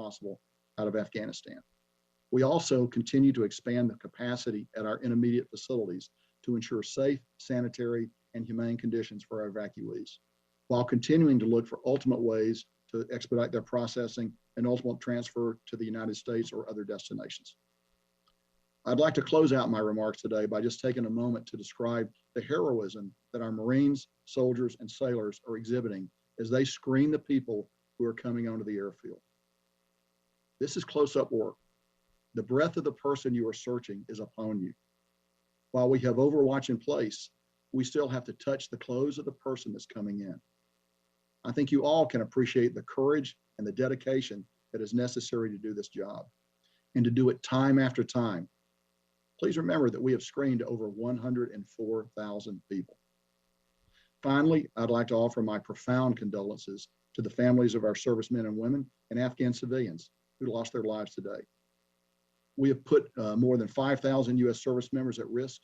possible out of Afghanistan. We also continue to expand the capacity at our intermediate facilities to ensure safe, sanitary, and humane conditions for our evacuees, while continuing to look for ultimate ways to expedite their processing and ultimate transfer to the United States or other destinations. I'd like to close out my remarks today by just taking a moment to describe the heroism that our Marines, soldiers, and sailors are exhibiting as they screen the people who are coming onto the airfield. This is close-up work. The breath of the person you are searching is upon you. While we have overwatch in place, we still have to touch the clothes of the person that's coming in. I think you all can appreciate the courage and the dedication that is necessary to do this job and to do it time after time. Please remember that we have screened over 104,000 people. Finally, I'd like to offer my profound condolences to the families of our servicemen and women and Afghan civilians who lost their lives today. We have put more than 5,000 U.S. service members at risk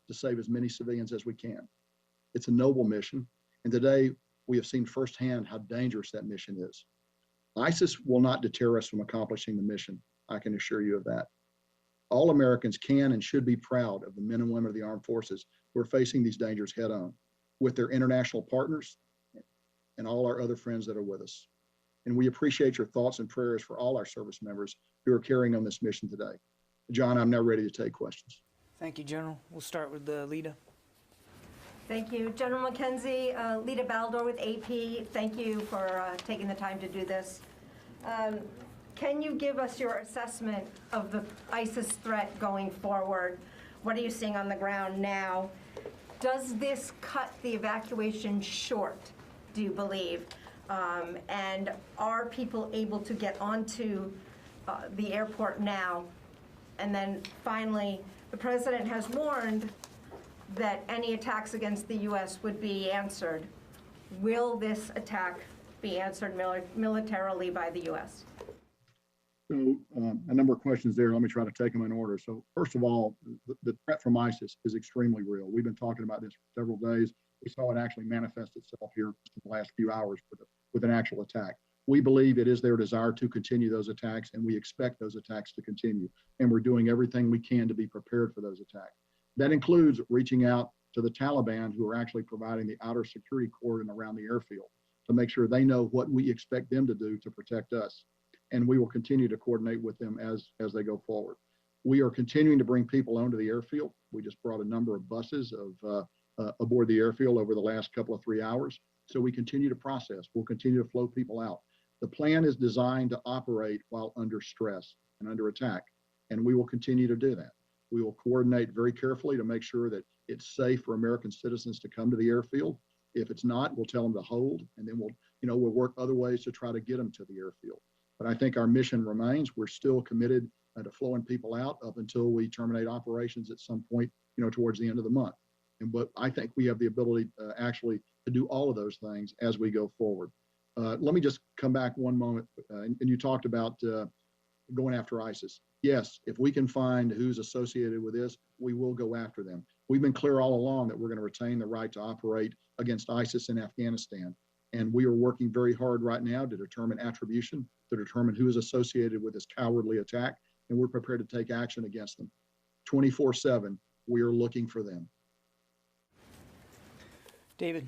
to save as many civilians as we can. It's a noble mission, and today we have seen firsthand how dangerous that mission is. ISIS will not deter us from accomplishing the mission, I can assure you of that. All Americans can and should be proud of the men and women of the armed forces who are facing these dangers head on with their international partners and all our other friends that are with us. And we appreciate your thoughts and prayers for all our service members who are carrying on this mission today. John, I'm now ready to take questions. Thank you, General. We'll start with Lita. Thank you. General McKenzie, Lita Baldor with AP, thank you for taking the time to do this. Can you give us your assessment of the ISIS threat going forward? What are you seeing on the ground now? Does this cut the evacuation short, do you believe? And are people able to get onto the airport now? And then finally, the president has warned that any attacks against the U.S. would be answered. Will this attack be answered militarily by the U.S.? So a number of questions there. Let me try to take them in order. So first of all, the threat from ISIS is extremely real. We've been talking about this for several days. We saw it actually manifest itself here in the last few hours with an actual attack. We believe it is their desire to continue those attacks, and we expect those attacks to continue. And we're doing everything we can to be prepared for those attacks. That includes reaching out to the Taliban, who are actually providing the outer security cordon around the airfield to make sure they know what we expect them to do to protect us. And we will continue to coordinate with them as they go forward. We are continuing to bring people onto the airfield. We just brought a number of buses aboard the airfield over the last couple of 3 hours. So we continue to process. We'll continue to flow people out. The plan is designed to operate while under stress and under attack, and we will continue to do that. We will coordinate very carefully to make sure that it's safe for American citizens to come to the airfield. If it's not, we'll tell them to hold, and then we'll work other ways to try to get them to the airfield. But I think our mission remains. We're still committed to flowing people out up until we terminate operations at some point, towards the end of the month. But I think we have the ability actually to do all of those things as we go forward. Let me just come back one moment. And you talked about going after ISIS. Yes, if we can find who's associated with this, we will go after them. We've been clear all along that we're going to retain the right to operate against ISIS in Afghanistan. And we are working very hard right now to determine attribution, to determine who is associated with this cowardly attack, and we're prepared to take action against them. 24/7, we are looking for them. David.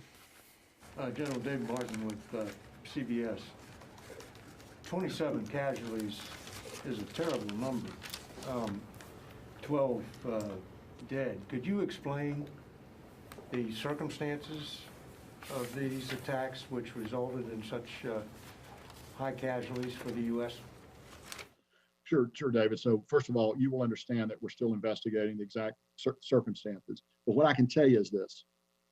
General David Martin with CBS. 27 casualties is a terrible number. 12 dead. Could you explain the circumstances of these attacks which resulted in such high casualties for the U.S.? Sure, David. So first of all, you will understand that we're still investigating the exact circumstances. But what I can tell you is this.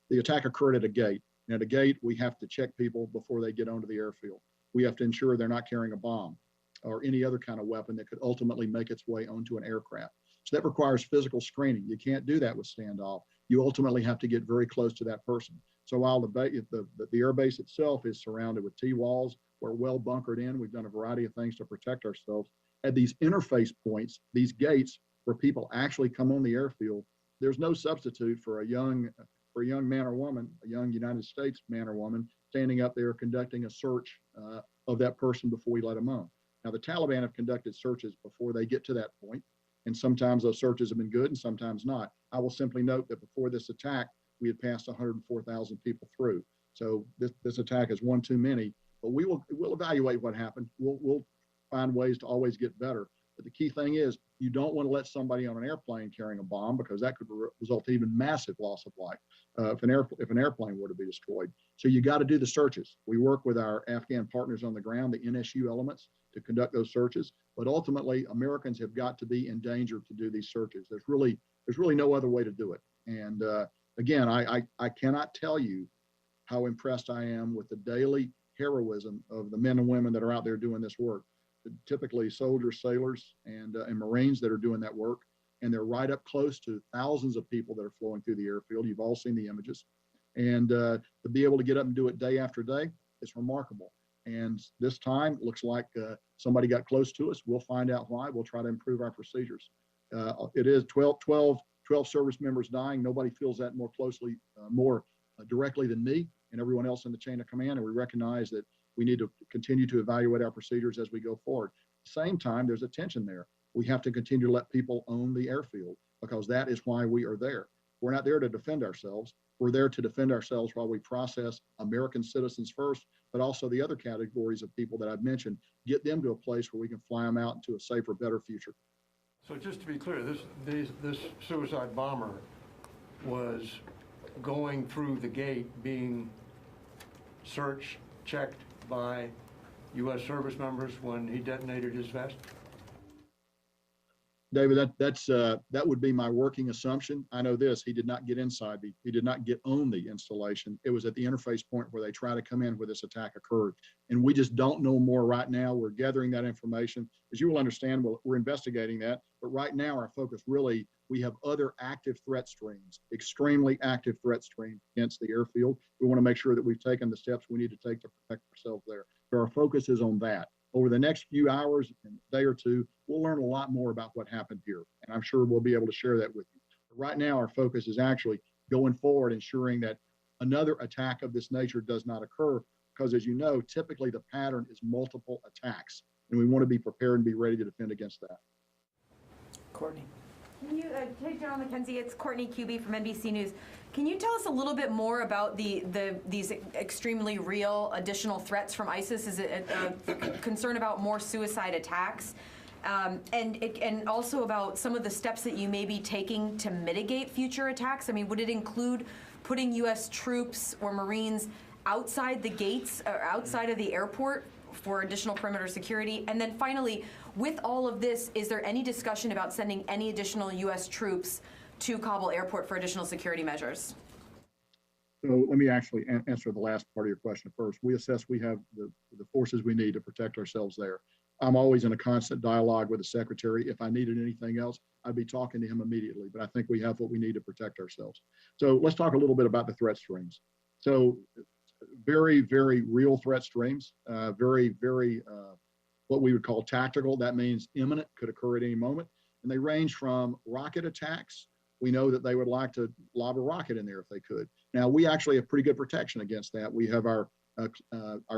The attack occurred at a gate. And at a gate, we have to check people before they get onto the airfield. We have to ensure they're not carrying a bomb or any other kind of weapon that could ultimately make its way onto an aircraft. So that requires physical screening. You can't do that with standoff. You ultimately have to get very close to that person. So while the air base itself is surrounded with T-walls, we're well bunkered in. We've done a variety of things to protect ourselves. At these interface points, these gates where people actually come on the airfield, there's no substitute for a young man or woman, a young United States man or woman, standing up there conducting a search of that person before we let them on. Now, the Taliban have conducted searches before they get to that point, and sometimes those searches have been good and sometimes not. I will simply note that before this attack, we had passed 104,000 people through. So this attack is one too many, but we'll evaluate what happened. We'll find ways to always get better. But the key thing is you don't want to let somebody on an airplane carrying a bomb, because that could result in even massive loss of life if an airplane were to be destroyed. So you got to do the searches. We work with our Afghan partners on the ground, the NSU elements, to conduct those searches. But ultimately, Americans have got to be in danger to do these searches. There's really no other way to do it. And again, I cannot tell you how impressed I am with the daily heroism of the men and women that are out there doing this work. Typically soldiers, sailors, and Marines that are doing that work. And they're right up close to thousands of people that are flowing through the airfield. You've all seen the images. And to be able to get up and do it day after day, it's remarkable. And this time, it looks like somebody got close to us. We'll find out why. We'll try to improve our procedures. It is 12 service members dying. Nobody feels that more closely, more directly than me and everyone else in the chain of command. And we recognize that we need to continue to evaluate our procedures as we go forward. At the same time, there's a tension there. We have to continue to let people own the airfield, because that is why we are there. We're not there to defend ourselves. We're there to defend ourselves while we process American citizens first, but also the other categories of people that I've mentioned, get them to a place where we can fly them out into a safer, better future. So just to be clear, this suicide bomber was going through the gate, being searched, checked by U.S. service members when he detonated his vest? David, that would be my working assumption. I know this: he did not get inside he did not get on the installation. It was at the interface point where they try to come in where this attack occurred, and we just don't know more right now. We're gathering that information. As you will understand, we're investigating that. But right now, our focus really, we have other active threat streams, extremely active threat streams against the airfield. We want to make sure that we've taken the steps we need to take to protect ourselves there. So our focus is on that. Over the next few hours and day or two, we'll learn a lot more about what happened here. And I'm sure we'll be able to share that with you. But right now, our focus is actually going forward, ensuring that another attack of this nature does not occur. Because as you know, typically the pattern is multiple attacks. And we want to be prepared and be ready to defend against that. Courtney. Can you, hey, General McKenzie, it's Courtney Cuby from NBC News. Can you tell us a little bit more about these extremely real additional threats from ISIS? Is it a concern about more suicide attacks? And also about some of the steps that you may be taking to mitigate future attacks? I mean, would it include putting U.S. troops or Marines outside the gates or outside of the airport for additional perimeter security? And then finally, with all of this, is there any discussion about sending any additional U.S. troops to Kabul airport for additional security measures? So let me actually answer the last part of your question first. We assess we have the forces we need to protect ourselves there. I'm always in a constant dialogue with the secretary. If I needed anything else, I'd be talking to him immediately, but I think we have what we need to protect ourselves. So let's talk a little bit about the threat streams. So very, very real threat streams, very, very what we would call tactical. That means imminent, could occur at any moment. And they range from rocket attacks. We know that they would like to lob a rocket in there if they could. Now, we actually have pretty good protection against that. We have our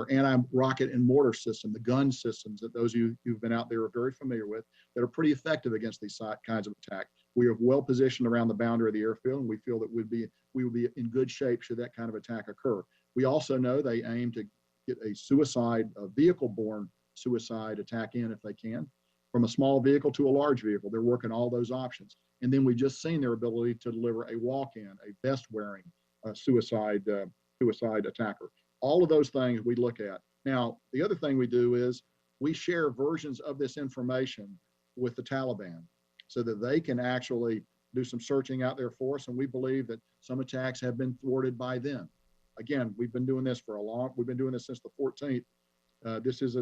anti-rocket and mortar system, the gun systems that those of you who've been out there are very familiar with, that are pretty effective against these kinds of attack. We are well positioned around the boundary of the airfield, and we feel that we would be in good shape should that kind of attack occur. We also know they aim to get a vehicle-borne suicide attack in if they can, from a small vehicle to a large vehicle. They're working all those options. And then we've just seen their ability to deliver a walk-in, a vest-wearing suicide attacker. All of those things we look at. Now, the other thing we do is we share versions of this information with the Taliban so that they can actually do some searching out there for us. And we believe that some attacks have been thwarted by them. Again, we've been doing this we've been doing this since the 14th. This is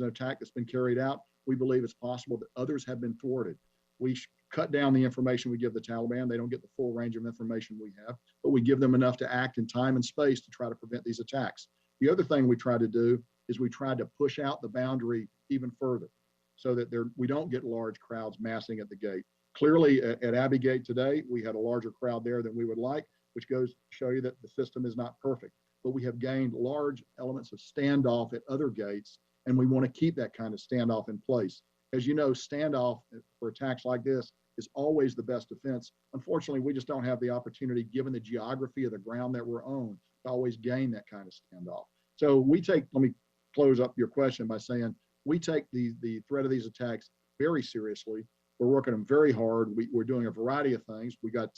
an attack that's been carried out. We believe it's possible that others have been thwarted. We cut down the information we give the Taliban. They don't get the full range of information we have, but we give them enough to act in time and space to try to prevent these attacks. The other thing we try to do is we try to push out the boundary even further so that we don't get large crowds massing at the gate. Clearly at Abbey Gate today, we had a larger crowd there than we would like, which goes to show you that the system is not perfect. But we have gained large elements of standoff at other gates And we want to keep that kind of standoff in place. As you know, standoff for attacks like this is always the best defense. Unfortunately, we just don't have the opportunity, given the geography of the ground that we're on, to always gain that kind of standoff. So let me close up your question by saying we take the threat of these attacks very seriously. We're working them very hard. We're doing a variety of things. We got,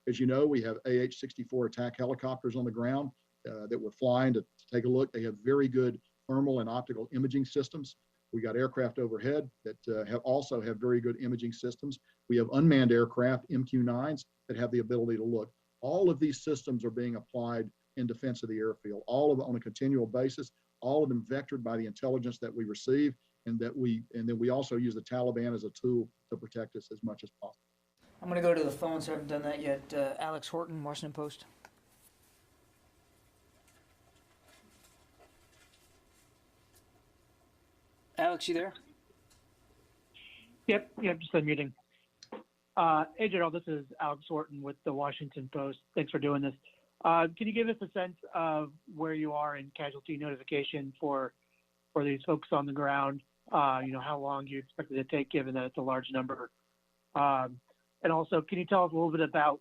as you know, we have AH-64 attack helicopters on the ground that we're flying to take a look. They have very good thermal and optical imaging systems. We got aircraft overhead that also have very good imaging systems. We have unmanned aircraft, MQ-9s, that have the ability to look. All of these systems are being applied in defense of the airfield, all of it on a continual basis, all of them vectored by the intelligence that we receive, and then we also use the Taliban as a tool to protect us as much as possible. I'm going to go to the phone, so I haven't done that yet. Alex Horton, Washington Post. Alex, you there? Yep, just unmuting. Hey, Gerald, this is Alex Horton with the Washington Post. Thanks for doing this. Can you give us a sense of where you are in casualty notification for these folks on the ground? How long do you expect it to take, given that it's a large number? And also, can you tell us a little bit about,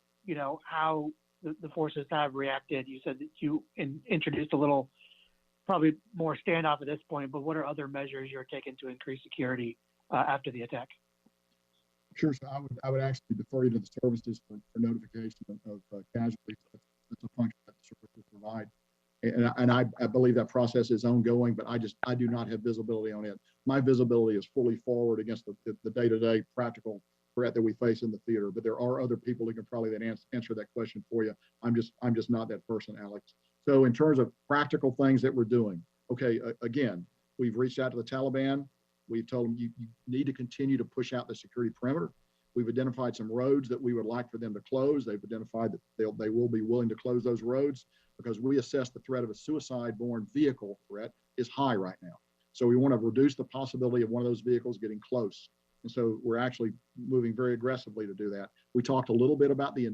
how the forces have reacted? You said that you introduced a little, probably more standoff at this point, but what are other measures you're taking to increase security after the attack? Sure. So I would actually defer you to the services for notification of casualties. That's a function that the services provide. And I believe that process is ongoing, but I do not have visibility on it. My visibility is fully forward against the day-to-day practical threat that we face in the theater. But there are other people who can probably then answer that question for you. I'm just not that person, Alex. So in terms of practical things that we're doing, okay, again, we've reached out to the Taliban. We've told them you need to continue to push out the security perimeter. We've identified some roads that we would like for them to close. They've identified that they will be willing to close those roads because we assess the threat of a suicide-borne vehicle threat is high right now. So we want to reduce the possibility of one of those vehicles getting close. And so we're actually moving very aggressively to do that. We talked a little bit about the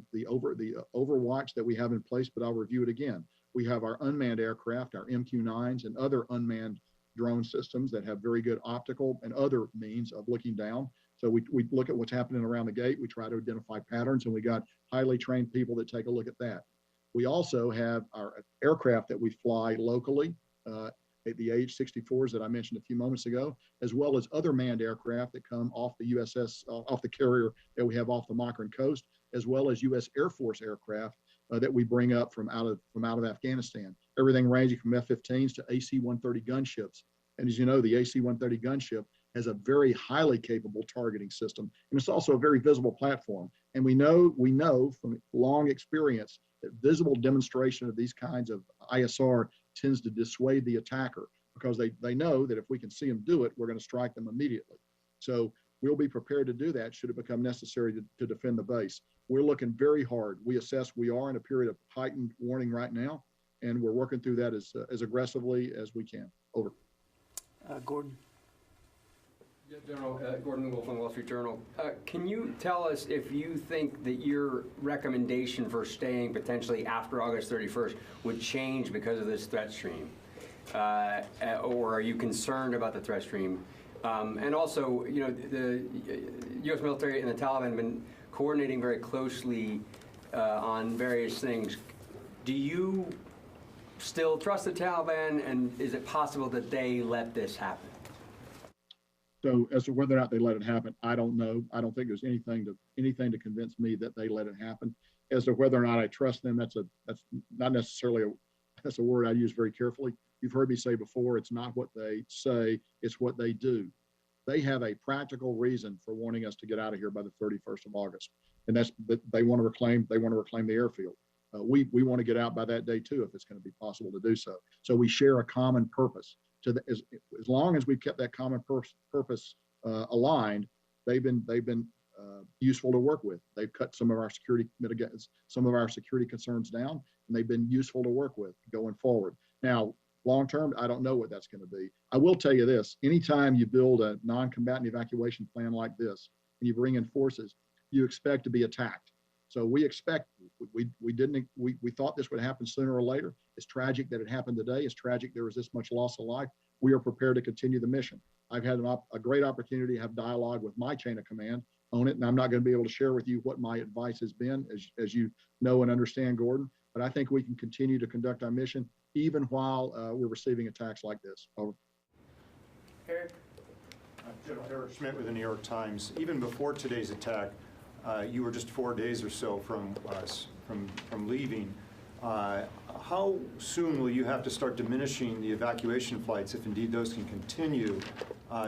overwatch that we have in place, but I'll review it again. We have our unmanned aircraft, our MQ-9s, and other unmanned drone systems that have very good optical and other means of looking down. So we look at what's happening around the gate. We try to identify patterns, and we got highly trained people that take a look at that. We also have our aircraft that we fly locally, the AH-64s that I mentioned a few moments ago, as well as other manned aircraft that come off the USS, off the carrier that we have off the Makran coast, as well as U.S. Air Force aircraft that we bring up from out of Afghanistan. Everything ranging from F-15s to AC-130 gunships. And as you know, the AC-130 gunship has a very highly capable targeting system, and it's also a very visible platform. And we know from long experience that visible demonstration of these kinds of ISR tends to dissuade the attacker because they know that if we can see them do it, we're going to strike them immediately. So we'll be prepared to do that should it become necessary to defend the base. We're looking very hard. We assess we are in a period of heightened warning right now, and we're working through that as aggressively as we can. Over. Gordon. Yeah, General, Gordon Wolf on the Wall Street Journal. Can you tell us if you think that your recommendation for staying potentially after August 31st would change because of this threat stream? Or are you concerned about the threat stream? And also, the U.S. military and the Taliban have been coordinating very closely on various things. Do you still trust the Taliban, and is it possible that they let this happen? So as to whether or not they let it happen, I don't know. I don't think there's anything to convince me that they let it happen. As to whether or not I trust them, that's not necessarily that's a word I use very carefully. You've heard me say before, it's not what they say, it's what they do. They have a practical reason for wanting us to get out of here by the 31st of August, and that's that they want to reclaim the airfield. We want to get out by that day too, if it's going to be possible to do so. So we share a common purpose. As long as we've kept that common purpose aligned, they've been useful to work with. They've cut some of our security concerns down, and they've been useful to work with going forward. Now, long term, I don't know what that's going to be. I will tell you this: anytime you build a non-combatant evacuation plan like this, and you bring in forces, you expect to be attacked. So we thought this would happen sooner or later. It's tragic that it happened today. It's tragic there was this much loss of life. we are prepared to continue the mission. I've had a great opportunity to have dialogue with my chain of command on it, and I'm not going to be able to share with you what my advice has been, as you know and understand, Gordon, but I think we can continue to conduct our mission even while we're receiving attacks like this. Over. Eric? General Eric Schmidt with the New York Times. Even before today's attack, you were just 4 days or so from leaving. How soon will you have to start diminishing the evacuation flights, if indeed those can continue,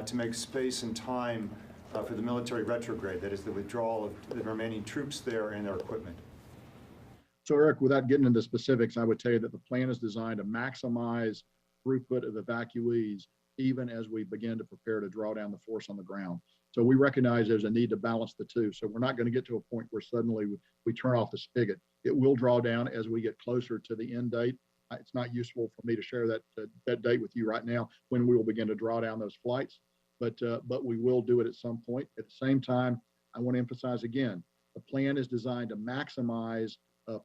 to make space and time for the military retrograde, that is the withdrawal of the remaining troops there and their equipment? So Eric, without getting into specifics, I would tell you that the plan is designed to maximize throughput of evacuees even as we begin to prepare to draw down the force on the ground. So we recognize there's a need to balance the two. So we're not going to get to a point where suddenly we turn off the spigot. It will draw down as we get closer to the end date. It's not useful for me to share that date with you right now when we will begin to draw down those flights, but we will do it at some point. At the same time, I want to emphasize again, the plan is designed to maximize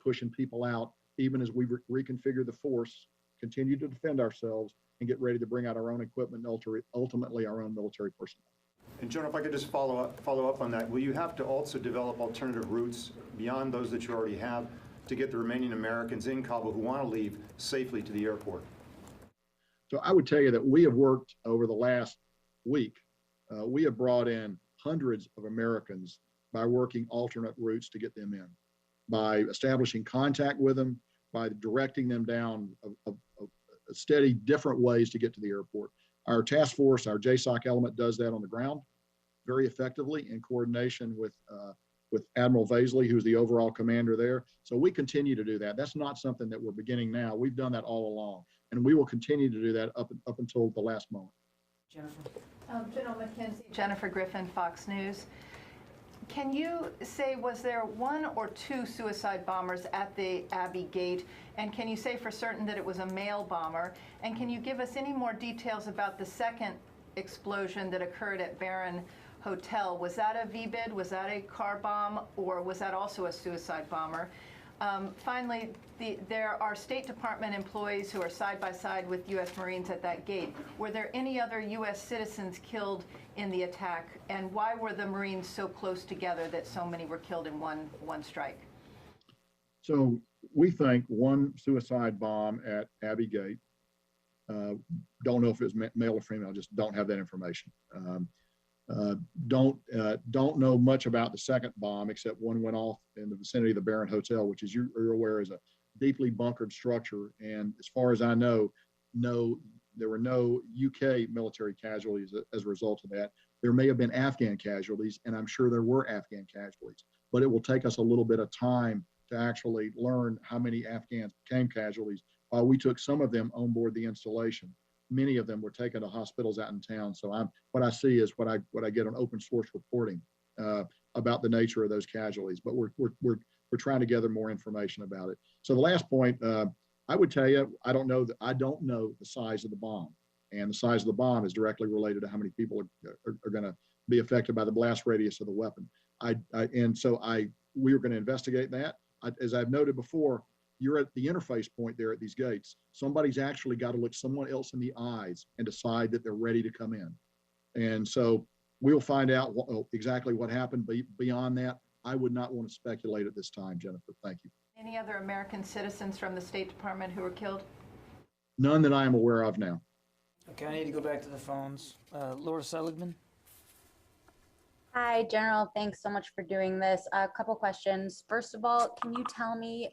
pushing people out, even as we reconfigure the force, continue to defend ourselves, and get ready to bring out our own equipment and ultimately our own military personnel. And General, if I could just follow up on that, will you have to also develop alternative routes beyond those that you already have to get the remaining Americans in Kabul who want to leave safely to the airport? So I would tell you that we have worked over the last week. We have brought in hundreds of Americans by working alternate routes to get them in, by establishing contact with them, by directing them down a steady different ways to get to the airport. Our task force, our JSOC element, does that on the ground very effectively in coordination with Admiral Vaisley, who's the overall commander there. So we continue to do that. That's not something that we're beginning now. We've done that all along, and we will continue to do that up until the last moment. Jennifer? General McKenzie. Jennifer Griffin, Fox News. Can you say, was there one or two suicide bombers at the Abbey Gate? And can you say for certain that it was a male bomber? And can you give us any more details about the second explosion that occurred at Barron Hotel? Was that a VBID? Was that a car bomb? Or was that also a suicide bomber? Finally, there are State Department employees who are side by side with U.S. Marines at that gate. Were there any other U.S. citizens killed in the attack? And why were the Marines so close together that so many were killed in one strike? So we think one suicide bomb at Abbey Gate. Don't know if it was male or female, just don't have that information. Don't know much about the second bomb, except one went off in the vicinity of the Barron Hotel, which, as you're aware, is a deeply bunkered structure. And as far as I know, there were no UK military casualties as a result of that. There may have been Afghan casualties, and I'm sure there were Afghan casualties, but it will take us a little bit of time to actually learn how many Afghans became casualties. While we took some of them on board the installation, many of them were taken to hospitals out in town. So what I see is what I get on open source reporting about the nature of those casualties. But we're trying to gather more information about it. So the last point, I would tell you, I don't know the size of the bomb, and the size of the bomb is directly related to how many people are going to be affected by the blast radius of the weapon. We are going to investigate that. As I've noted before, you're at the interface point there at these gates. Somebody's actually got to look someone else in the eyes and decide that they're ready to come in. And so we'll find out exactly what happened. But beyond that, I would not want to speculate at this time, Jennifer. Thank you. Any other American citizens from the State Department who were killed? None that I am aware of now. Okay, I need to go back to the phones. Laura Seligman? Hi, General. Thanks so much for doing this. A couple questions. First of all, can you tell me,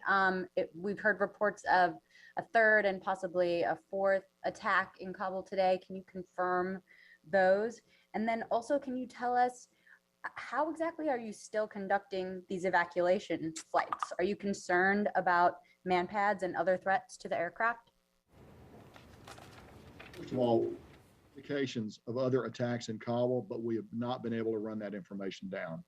we've heard reports of a third and possibly a fourth attack in Kabul today. Can you confirm those? And then also, can you tell us how exactly are you still conducting these evacuation flights? Are you concerned about manpads and other threats to the aircraft? First of all, indications of other attacks in Kabul, but we have not been able to run that information down.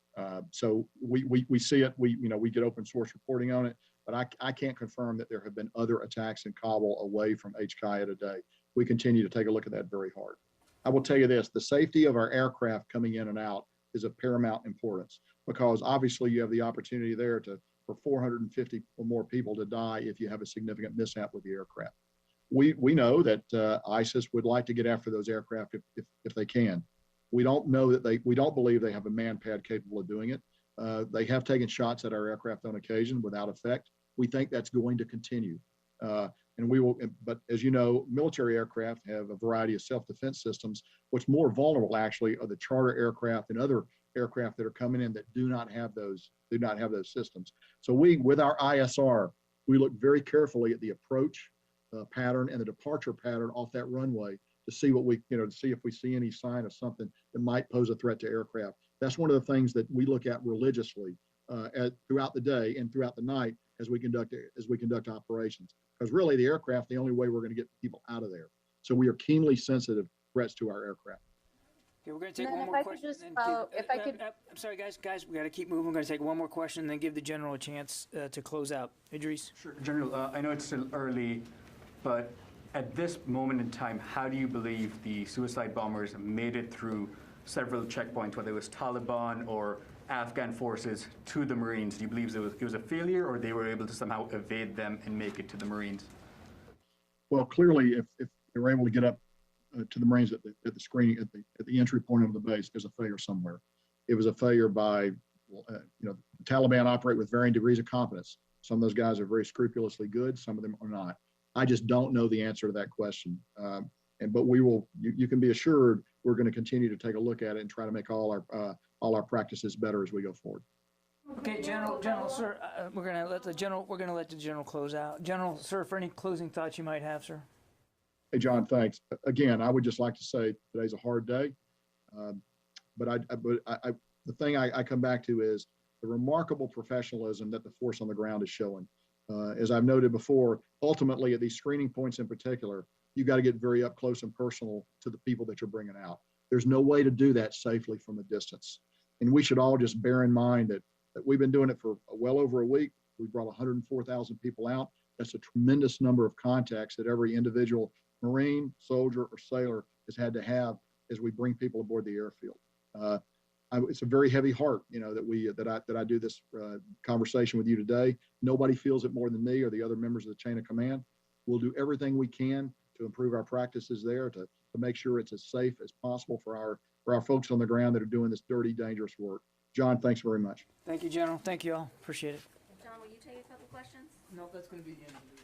So we see it, we get open source reporting on it, but I can't confirm that there have been other attacks in Kabul away from HKIA today. We continue to take a look at that very hard. I will tell you this, the safety of our aircraft coming in and out is of paramount importance, because obviously you have the opportunity there for 450 or more people to die if you have a significant mishap with the aircraft. we know that ISIS would like to get after those aircraft if they can. We don't know that we don't believe they have a man pad capable of doing it. They have taken shots at our aircraft on occasion without effect. We think that's going to continue. And we will, but as you know, military aircraft have a variety of self-defense systems. What's more vulnerable actually are the charter aircraft and other aircraft that are coming in that do not have those systems. So with our ISR, we look very carefully at the approach pattern and the departure pattern off that runway to see to see if we see any sign of something that might pose a threat to aircraft. That's one of the things that we look at religiously throughout the day and throughout the night as we conduct operations. Because really, the aircraft, the only way we're going to get people out of there. So we are keenly sensitive threats to our aircraft. Okay, we're going to take And one then more if I could question. just and follow- if I could- I'm sorry, guys, we got to keep moving. We're going to take one more question and then give the general a chance to close out. Idris? Sure, General, I know it's still early, but at this moment in time, how do you believe the suicide bombers made it through several checkpoints, whether it was Taliban or Afghan forces, to the Marines? Do you believe it was a failure, or they were able to somehow evade them and make it to the Marines? Well, clearly, if they were able to get up to the Marines at the screening at the entry point of the base, there's a failure somewhere. It was a failure by, the Taliban operate with varying degrees of competence. Some of those guys are very scrupulously good. Some of them are not. I just don't know the answer to that question. But we will. You can be assured we're going to continue to take a look at it and try to make all our practices better as we go forward. Okay, General, sir, we're going to let the general close out. General, sir, for any closing thoughts you might have, sir. Hey, John, thanks. Again, I would just like to say today's a hard day. But the thing I come back to is the remarkable professionalism that the force on the ground is showing. As I've noted before, ultimately at these screening points in particular, you got to get very up close and personal to the people that you're bringing out. There's no way to do that safely from a distance. And we should all just bear in mind that we've been doing it for well over a week. We brought 104,000 people out. That's a tremendous number of contacts that every individual Marine, soldier, or sailor has had to have as we bring people aboard the airfield. It's a very heavy heart, that I do this conversation with you today. Nobody feels it more than me or the other members of the chain of command. We'll do everything we can to improve our practices there to make sure it's as safe as possible for our folks on the ground that are doing this dirty, dangerous work. John, thanks very much. Thank you, General. Thank you all. Appreciate it. John, will you take a couple questions? No, that's going to be the end of it.